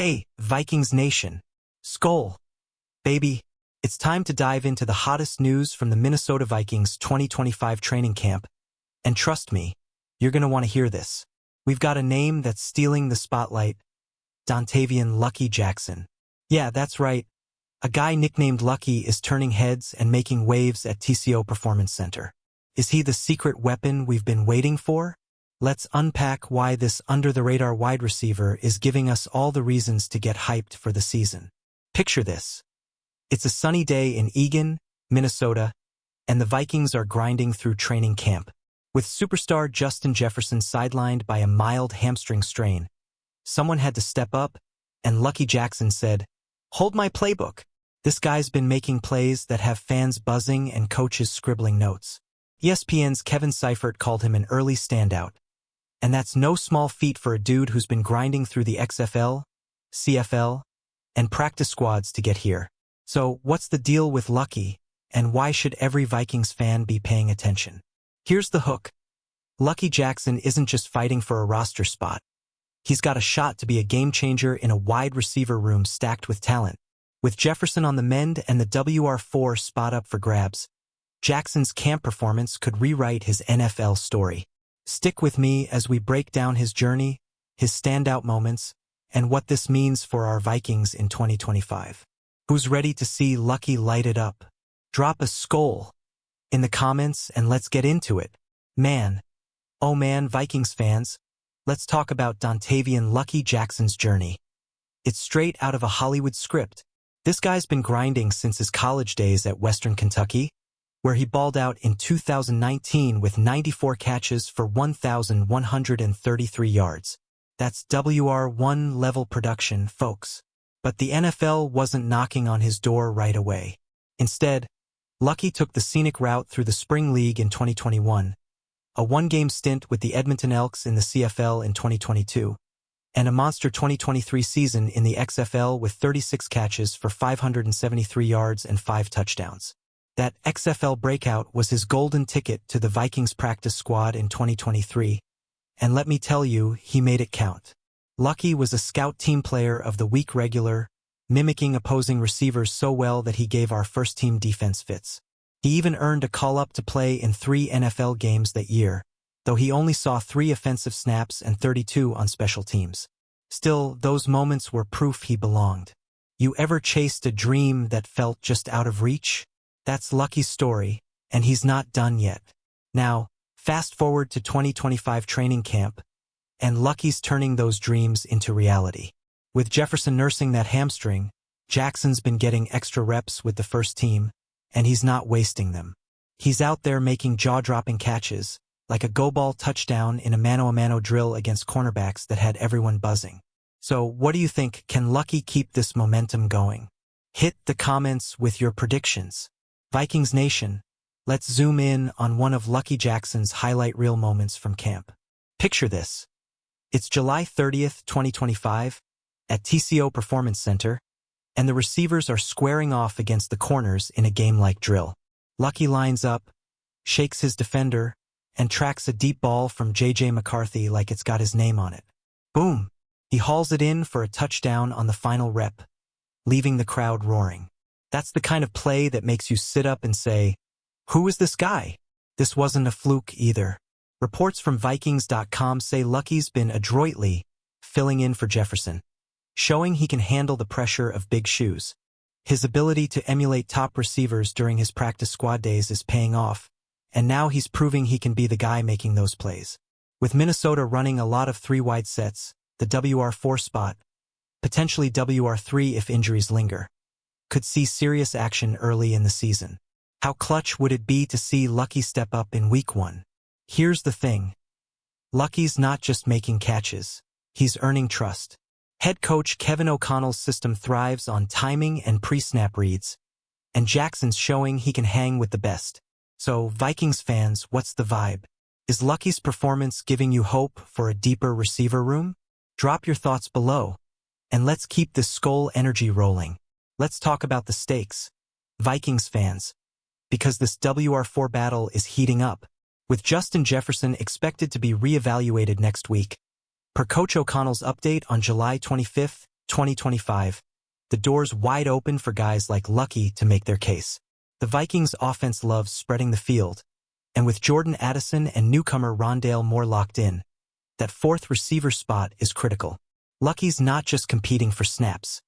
Hey, Vikings Nation. Skol. Baby, it's time to dive into the hottest news from the Minnesota Vikings 2025 training camp. And trust me, you're going to want to hear this. We've got a name that's stealing the spotlight. Dontavian Lucky Jackson. Yeah, that's right. A guy nicknamed Lucky is turning heads and making waves at TCO Performance Center. Is he the secret weapon we've been waiting for? Let's unpack why this under-the-radar wide receiver is giving us all the reasons to get hyped for the season. Picture this. It's a sunny day in Eagan, Minnesota, and the Vikings are grinding through training camp. With superstar Justin Jefferson sidelined by a mild hamstring strain, someone had to step up, and Lucky Jackson said, "Hold my playbook." This guy's been making plays that have fans buzzing and coaches scribbling notes. ESPN's Kevin Seifert called him an early standout. And that's no small feat for a dude who's been grinding through the XFL, CFL, and practice squads to get here. So, what's the deal with Lucky, and why should every Vikings fan be paying attention? Here's the hook. Lucky Jackson isn't just fighting for a roster spot. He's got a shot to be a game-changer in a wide receiver room stacked with talent. With Jefferson on the mend and the WR4 spot up for grabs, Jackson's camp performance could rewrite his NFL story. Stick with me as we break down his journey, his standout moments, and what this means for our Vikings in 2025. Who's ready to see Lucky light it up? Drop a skol in the comments and let's get into it. Man, oh man, Vikings fans, let's talk about Dontavian Lucky Jackson's journey. It's straight out of a Hollywood script. This guy's been grinding since his college days at Western Kentucky, where he balled out in 2019 with 94 catches for 1,133 yards. That's WR1 level production, folks. But the NFL wasn't knocking on his door right away. Instead, Lucky took the scenic route through the Spring League in 2021, a one-game stint with the Edmonton Elks in the CFL in 2022, and a monster 2023 season in the XFL with 36 catches for 573 yards and 5 touchdowns. That XFL breakout was his golden ticket to the Vikings practice squad in 2023, and let me tell you, he made it count. Lucky was a scout team player of the week regular, mimicking opposing receivers so well that he gave our first-team defense fits. He even earned a call-up to play in 3 NFL games that year, though he only saw 3 offensive snaps and 32 on special teams. Still, those moments were proof he belonged. You ever chased a dream that felt just out of reach? That's Lucky's story, and he's not done yet. Now, fast forward to 2025 training camp, and Lucky's turning those dreams into reality. With Jefferson nursing that hamstring, Jackson's been getting extra reps with the first team, and he's not wasting them. He's out there making jaw-dropping catches, like a go-ball touchdown in a mano-a-mano drill against cornerbacks that had everyone buzzing. So, what do you think? Can Lucky keep this momentum going? Hit the comments with your predictions. Vikings Nation, let's zoom in on one of Lucky Jackson's highlight reel moments from camp. Picture this. It's July 30th, 2025, at TCO Performance Center, and the receivers are squaring off against the corners in a game-like drill. Lucky lines up, shakes his defender, and tracks a deep ball from J.J. McCarthy like it's got his name on it. Boom! He hauls it in for a touchdown on the final rep, leaving the crowd roaring. That's the kind of play that makes you sit up and say, "Who is this guy?" This wasn't a fluke either. Reports from Vikings.com say Lucky's been adroitly filling in for Jefferson, showing he can handle the pressure of big shoes. His ability to emulate top receivers during his practice squad days is paying off, and now he's proving he can be the guy making those plays. With Minnesota running a lot of 3-wide sets, the WR4 spot, potentially WR3 if injuries linger, could see serious action early in the season. How clutch would it be to see Lucky step up in Week 1? Here's the thing. Lucky's not just making catches. He's earning trust. Head coach Kevin O'Connell's system thrives on timing and pre-snap reads, and Jackson's showing he can hang with the best. So, Vikings fans, what's the vibe? Is Lucky's performance giving you hope for a deeper receiver room? Drop your thoughts below, and let's keep this Skol energy rolling. Let's talk about the stakes, Vikings fans, because this WR4 battle is heating up. With Justin Jefferson expected to be reevaluated next week, per Coach O'Connell's update on July 25th, 2025, the door's wide open for guys like Lucky to make their case. The Vikings offense loves spreading the field, and with Jordan Addison and newcomer Rondale Moore locked in, that fourth receiver spot is critical. Lucky's not just competing for snaps.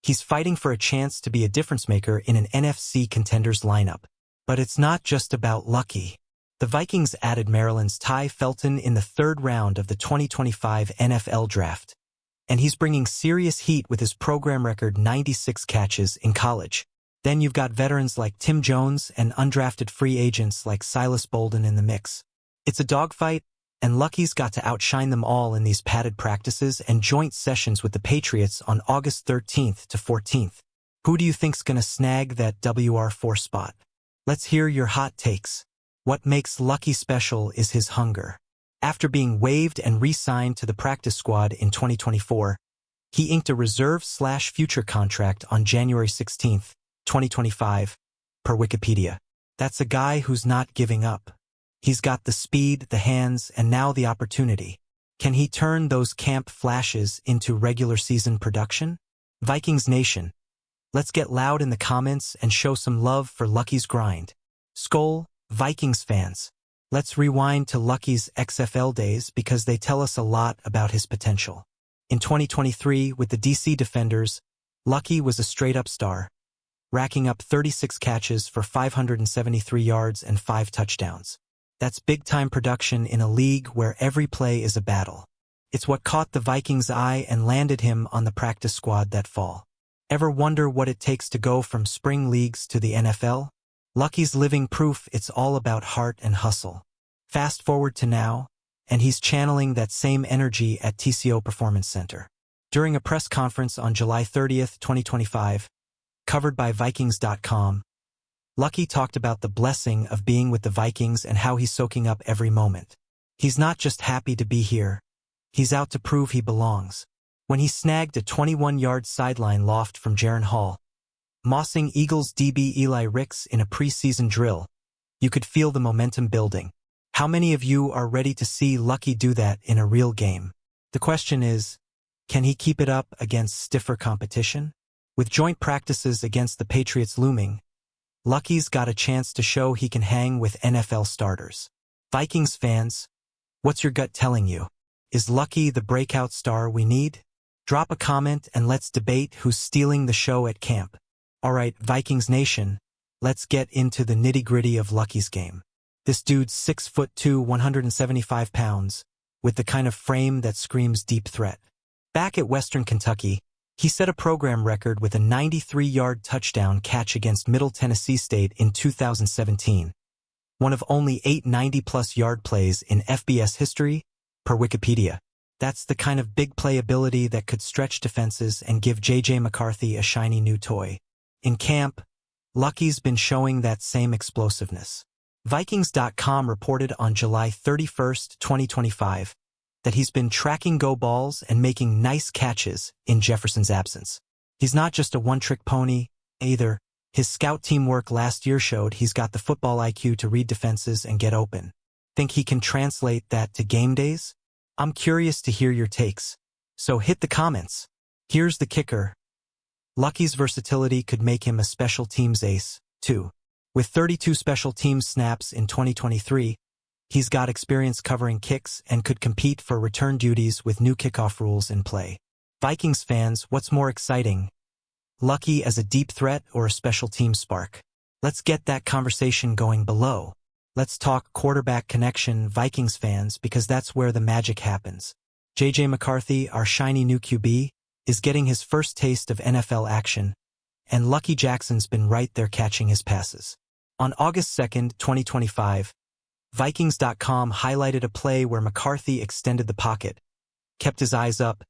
He's fighting for a chance to be a difference-maker in an NFC contenders lineup. But it's not just about Lucky. The Vikings added Maryland's Ty Felton in the third round of the 2025 NFL Draft. And he's bringing serious heat with his program record 96 catches in college. Then you've got veterans like Tim Jones and undrafted free agents like Silas Bolden in the mix. It's a dogfight, and Lucky's got to outshine them all in these padded practices and joint sessions with the Patriots on August 13th to 14th. Who do you think's gonna snag that WR4 spot? Let's hear your hot takes. What makes Lucky special is his hunger. After being waived and re-signed to the practice squad in 2024, he inked a reserve/future contract on January 16, 2025, per Wikipedia. That's a guy who's not giving up. He's got the speed, the hands, and now the opportunity. Can he turn those camp flashes into regular season production? Vikings Nation, let's get loud in the comments and show some love for Lucky's grind. Skol, Vikings fans. Let's rewind to Lucky's XFL days because they tell us a lot about his potential. In 2023, with the DC Defenders, Lucky was a straight-up star, racking up 36 catches for 573 yards and 5 touchdowns. That's big-time production in a league where every play is a battle. It's what caught the Vikings' eye and landed him on the practice squad that fall. Ever wonder what it takes to go from spring leagues to the NFL? Lucky's living proof it's all about heart and hustle. Fast forward to now, and he's channeling that same energy at TCO Performance Center. During a press conference on July 30th, 2025, covered by Vikings.com, Lucky talked about the blessing of being with the Vikings and how he's soaking up every moment. He's not just happy to be here. He's out to prove he belongs. When he snagged a 21-yard sideline loft from Jaren Hall, mossing Eagles DB Eli Ricks in a preseason drill, you could feel the momentum building. How many of you are ready to see Lucky do that in a real game? The question is, can he keep it up against stiffer competition? With joint practices against the Patriots looming, Lucky's got a chance to show he can hang with NFL starters. Vikings fans, what's your gut telling you? Is Lucky the breakout star we need? Drop a comment and let's debate who's stealing the show at camp. Alright, Vikings Nation, let's get into the nitty-gritty of Lucky's game. This dude's 6'2", 175 pounds, with the kind of frame that screams deep threat. Back at Western Kentucky, he set a program record with a 93-yard touchdown catch against Middle Tennessee State in 2017, one of only 8 90-plus yard plays in FBS history, per Wikipedia. That's the kind of big playability that could stretch defenses and give J.J. McCarthy a shiny new toy. In camp, Lucky's been showing that same explosiveness. Vikings.com reported on July 31, 2025, that he's been tracking go balls and making nice catches in Jefferson's absence. He's not just a one-trick pony, either. His scout teamwork last year showed he's got the football IQ to read defenses and get open. Think he can translate that to game days? I'm curious to hear your takes, so hit the comments. Here's the kicker. Lucky's versatility could make him a special teams ace, too. With 32 special teams snaps in 2023, he's got experience covering kicks and could compete for return duties with new kickoff rules in play. Vikings fans, what's more exciting? Lucky as a deep threat or a special team spark? Let's get that conversation going below. Let's talk quarterback connection, Vikings fans, because that's where the magic happens. J.J. McCarthy, our shiny new QB, is getting his first taste of NFL action, and Lucky Jackson's been right there catching his passes. On August 2, 2025, Vikings.com highlighted a play where McCarthy extended the pocket, kept his eyes up,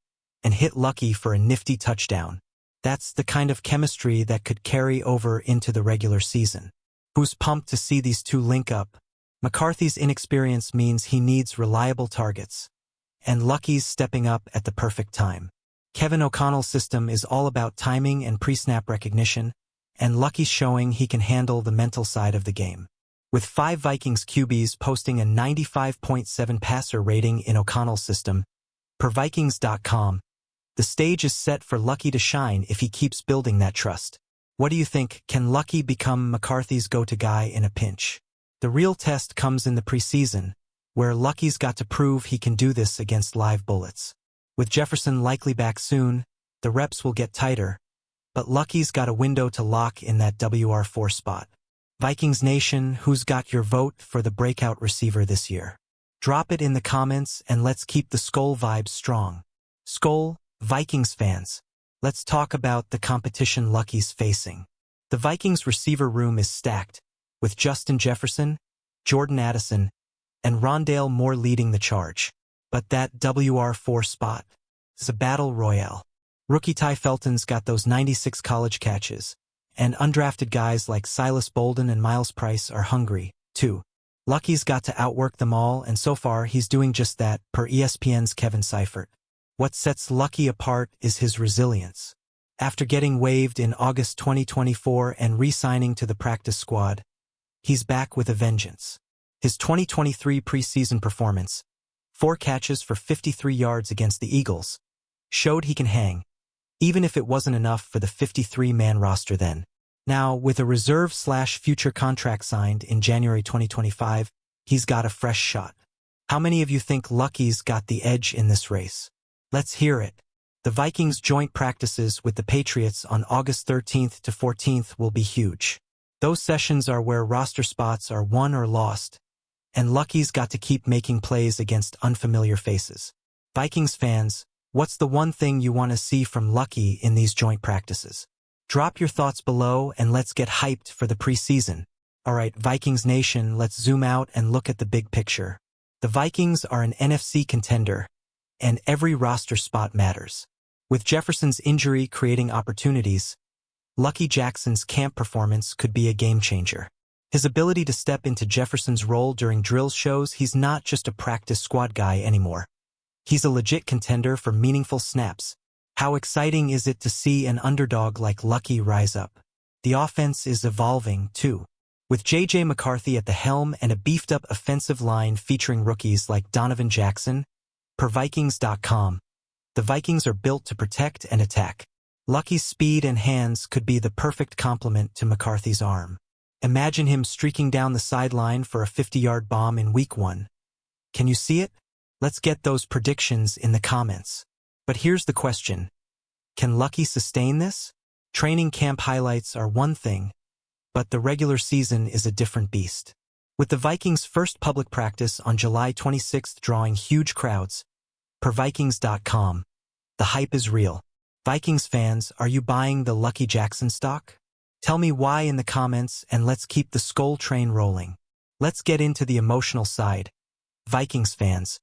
and hit Lucky for a nifty touchdown. That's the kind of chemistry that could carry over into the regular season. Who's pumped to see these two link up? McCarthy's inexperience means he needs reliable targets, and Lucky's stepping up at the perfect time. Kevin O'Connell's system is all about timing and pre-snap recognition, and Lucky's showing he can handle the mental side of the game. With 5 Vikings QBs posting a 95.7 passer rating in O'Connell's system, per Vikings.com, The stage is set for Lucky to shine if he keeps building that trust. What do you think? Can Lucky become McCarthy's go-to guy in a pinch? The real test comes in the preseason, where Lucky's got to prove he can do this against live bullets. With Jefferson likely back soon, the reps will get tighter, but Lucky's got a window to lock in that WR4 spot. Vikings Nation, who's got your vote for the breakout receiver this year? Drop it in the comments and let's keep the Skol vibes strong. Skol, Vikings fans, let's talk about the competition Lucky's facing. The Vikings receiver room is stacked, with Justin Jefferson, Jordan Addison, and Rondale Moore leading the charge. But that WR4 spot is a battle royale. Rookie Ty Felton's got those 96 college catches, and undrafted guys like Silas Bolden and Miles Price are hungry, too. Lucky's got to outwork them all, and so far he's doing just that, per ESPN's Kevin Seifert. What sets Lucky apart is his resilience. After getting waived in August 2024 and re-signing to the practice squad, he's back with a vengeance. His 2023 preseason performance, 4 catches for 53 yards against the Eagles, showed he can hang, even if it wasn't enough for the 53-man roster then. Now, with a reserve/future contract signed in January 2025, he's got a fresh shot. How many of you think Lucky's got the edge in this race? Let's hear it. The Vikings' joint practices with the Patriots on August 13th to 14th will be huge. Those sessions are where roster spots are won or lost, and Lucky's got to keep making plays against unfamiliar faces. Vikings fans, what's the one thing you want to see from Lucky in these joint practices? Drop your thoughts below and let's get hyped for the preseason. Alright, Vikings Nation, let's zoom out and look at the big picture. The Vikings are an NFC contender, and every roster spot matters. With Jefferson's injury creating opportunities, Lucky Jackson's camp performance could be a game-changer. His ability to step into Jefferson's role during drills shows he's not just a practice squad guy anymore. He's a legit contender for meaningful snaps. How exciting is it to see an underdog like Lucky rise up? The offense is evolving, too. With J.J. McCarthy at the helm and a beefed-up offensive line featuring rookies like Donovan Jackson, per Vikings.com, the Vikings are built to protect and attack. Lucky's speed and hands could be the perfect complement to McCarthy's arm. Imagine him streaking down the sideline for a 50-yard bomb in Week 1. Can you see it? Let's get those predictions in the comments. But here's the question. Can Lucky sustain this? Training camp highlights are one thing, but the regular season is a different beast. With the Vikings' first public practice on July 26th drawing huge crowds, per Vikings.com, the hype is real. Vikings fans, are you buying the Lucky Jackson stock? Tell me why in the comments and let's keep the Skol train rolling. Let's get into the emotional side, Vikings fans,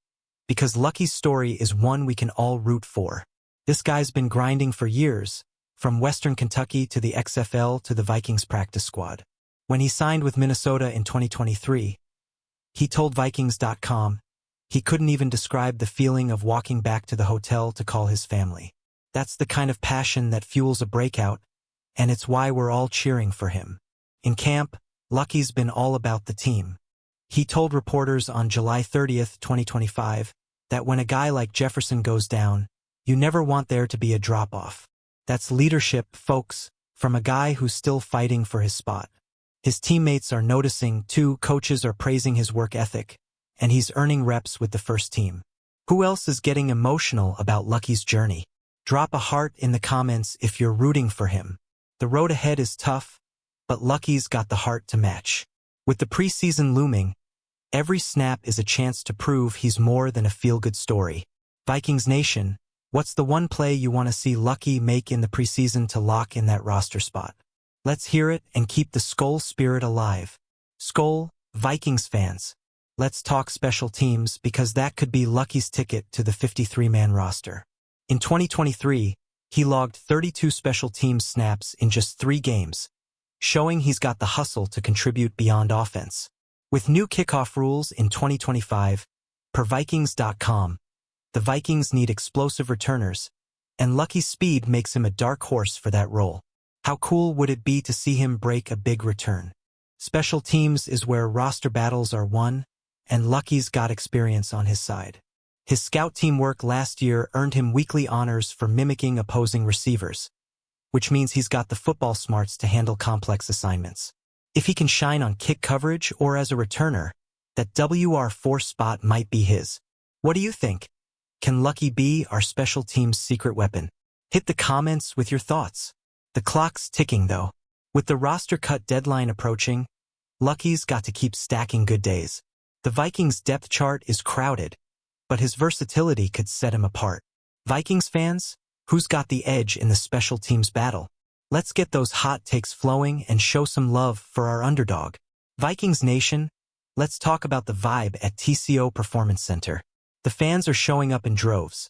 because Lucky's story is one we can all root for. This guy's been grinding for years, from Western Kentucky to the XFL to the Vikings practice squad. When he signed with Minnesota in 2023, he told Vikings.com he couldn't even describe the feeling of walking back to the hotel to call his family. That's the kind of passion that fuels a breakout, and it's why we're all cheering for him. In camp, Lucky's been all about the team. He told reporters on July 30th, 2025, that when a guy like Jefferson goes down, you never want there to be a drop-off. That's leadership, folks, from a guy who's still fighting for his spot. His teammates are noticing, too. Coaches are praising his work ethic, and he's earning reps with the first team. Who else is getting emotional about Lucky's journey? Drop a heart in the comments if you're rooting for him. The road ahead is tough, but Lucky's got the heart to match. With the preseason looming, every snap is a chance to prove he's more than a feel-good story. Vikings Nation, what's the one play you want to see Lucky make in the preseason to lock in that roster spot? Let's hear it and keep the Skol spirit alive. Skol, Vikings fans, let's talk special teams because that could be Lucky's ticket to the 53-man roster. In 2023, he logged 32 special teams snaps in just 3 games, showing he's got the hustle to contribute beyond offense. With new kickoff rules in 2025, per Vikings.com, the Vikings need explosive returners, and Lucky's speed makes him a dark horse for that role. How cool would it be to see him break a big return? Special teams is where roster battles are won, and Lucky's got experience on his side. His scout teamwork last year earned him weekly honors for mimicking opposing receivers, which means he's got the football smarts to handle complex assignments. If he can shine on kick coverage or as a returner, that WR4 spot might be his. What do you think? Can Lucky be our special team's secret weapon? Hit the comments with your thoughts. The clock's ticking, though. With the roster cut deadline approaching, Lucky's got to keep stacking good days. The Vikings' depth chart is crowded, but his versatility could set him apart. Vikings fans, who's got the edge in the special teams battle? Let's get those hot takes flowing and show some love for our underdog. Vikings Nation, let's talk about the vibe at TCO Performance Center. The fans are showing up in droves.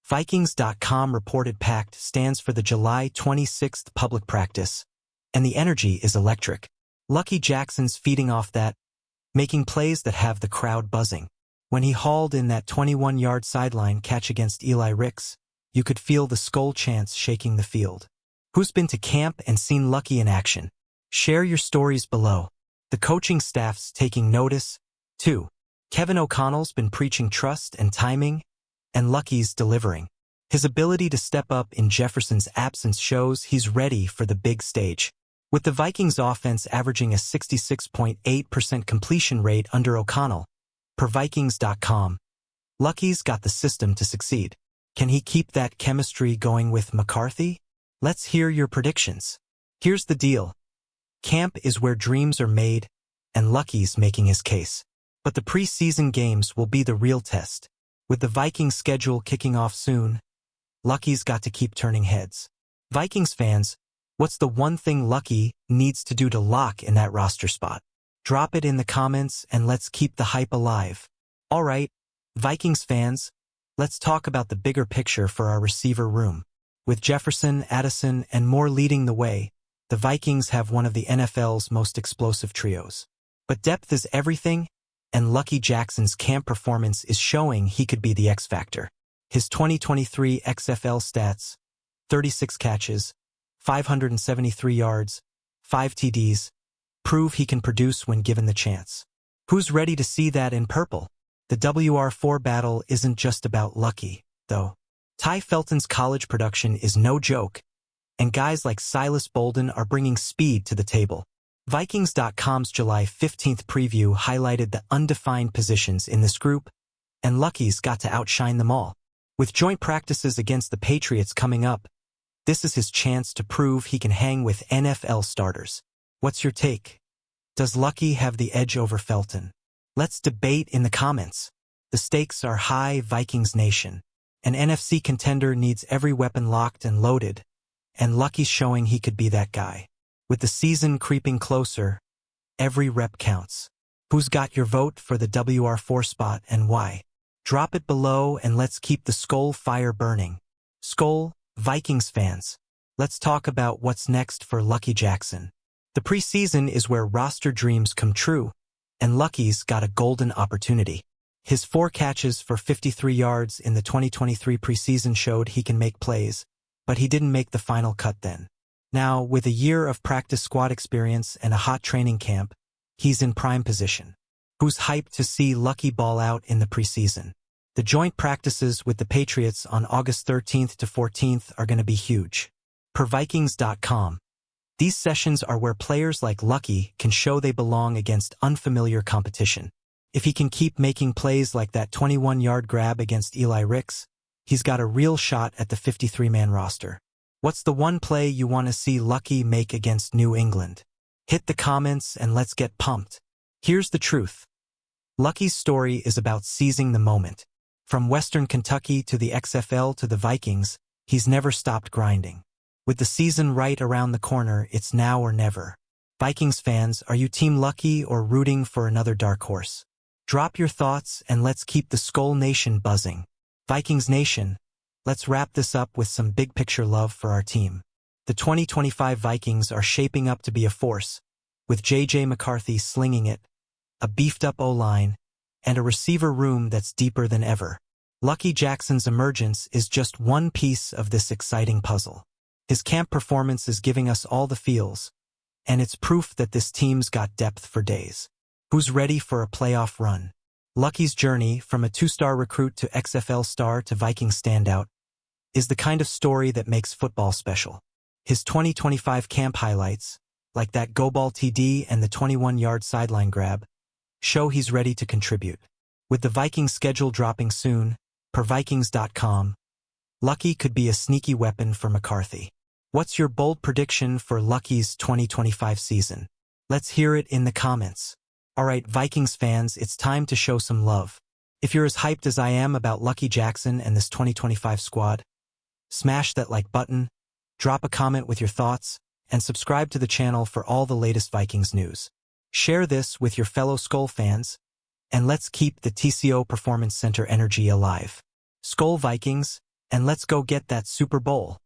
Vikings.com reported packed stands for the July 26th public practice, and the energy is electric. Lucky Jackson's feeding off that, making plays that have the crowd buzzing. When he hauled in that 21-yard sideline catch against Eli Ricks, you could feel the skull chants shaking the field. Who's been to camp and seen Lucky in action? Share your stories below. The coaching staff's taking notice, too. Kevin O'Connell's been preaching trust and timing, and Lucky's delivering. His ability to step up in Jefferson's absence shows he's ready for the big stage. With the Vikings offense averaging a 66.8% completion rate under O'Connell, per Vikings.com, Lucky's got the system to succeed. Can he keep that chemistry going with McCarthy? Let's hear your predictions. Here's the deal. Camp is where dreams are made, and Lucky's making his case. But the preseason games will be the real test. With the Vikings schedule kicking off soon, Lucky's got to keep turning heads. Vikings fans, what's the one thing Lucky needs to do to lock in that roster spot? Drop it in the comments and let's keep the hype alive. All right, Vikings fans, let's talk about the bigger picture for our receiver room. With Jefferson, Addison, and more leading the way, the Vikings have one of the NFL's most explosive trios. But depth is everything, and Lucky Jackson's camp performance is showing he could be the X factor. His 2023 XFL stats, 36 catches, 573 yards, 5 TDs, prove he can produce when given the chance. Who's ready to see that in purple? The WR4 battle isn't just about Lucky, though. Ty Felton's college production is no joke, and guys like Silas Bolden are bringing speed to the table. Vikings.com's July 15th preview highlighted the undefined positions in this group, and Lucky's got to outshine them all. With joint practices against the Patriots coming up, this is his chance to prove he can hang with NFL starters. What's your take? Does Lucky have the edge over Felton? Let's debate in the comments. The stakes are high, Vikings Nation. An NFC contender needs every weapon locked and loaded, and Lucky's showing he could be that guy. With the season creeping closer, every rep counts. Who's got your vote for the WR4 spot and why? Drop it below and let's keep the Skol fire burning. Skol, Vikings fans, let's talk about what's next for Lucky Jackson. The preseason is where roster dreams come true, and Lucky's got a golden opportunity. His 4 catches for 53 yards in the 2023 preseason showed he can make plays, but he didn't make the final cut then. Now, with a year of practice squad experience and a hot training camp, he's in prime position. Who's hyped to see Lucky ball out in the preseason? The joint practices with the Patriots on August 13th to 14th are going to be huge. Per Vikings.com, these sessions are where players like Lucky can show they belong against unfamiliar competition. If he can keep making plays like that 21-yard grab against Eli Ricks, he's got a real shot at the 53-man roster. What's the one play you want to see Lucky make against New England? Hit the comments and let's get pumped. Here's the truth. Lucky's story is about seizing the moment. From Western Kentucky to the XFL to the Vikings, he's never stopped grinding. With the season right around the corner, it's now or never. Vikings fans, are you Team Lucky or rooting for another dark horse? Drop your thoughts and let's keep the Skol Nation buzzing. Vikings Nation, let's wrap this up with some big picture love for our team. The 2025 Vikings are shaping up to be a force, with J.J. McCarthy slinging it, a beefed-up O-line, and a receiver room that's deeper than ever. Lucky Jackson's emergence is just one piece of this exciting puzzle. His camp performance is giving us all the feels, and it's proof that this team's got depth for days. Who's ready for a playoff run? Lucky's journey from a two-star recruit to XFL star to Viking standout is the kind of story that makes football special. His 2025 camp highlights, like that go ball TD and the 21-yard sideline grab, show he's ready to contribute. With the Vikings schedule dropping soon, per Vikings.com, Lucky could be a sneaky weapon for McCarthy. What's your bold prediction for Lucky's 2025 season? Let's hear it in the comments. Alright, Vikings fans, it's time to show some love. If you're as hyped as I am about Lucky Jackson and this 2025 squad, smash that like button, drop a comment with your thoughts, and subscribe to the channel for all the latest Vikings news. Share this with your fellow Skull fans, and let's keep the TCO Performance Center energy alive. Skull Vikings, and let's go get that Super Bowl.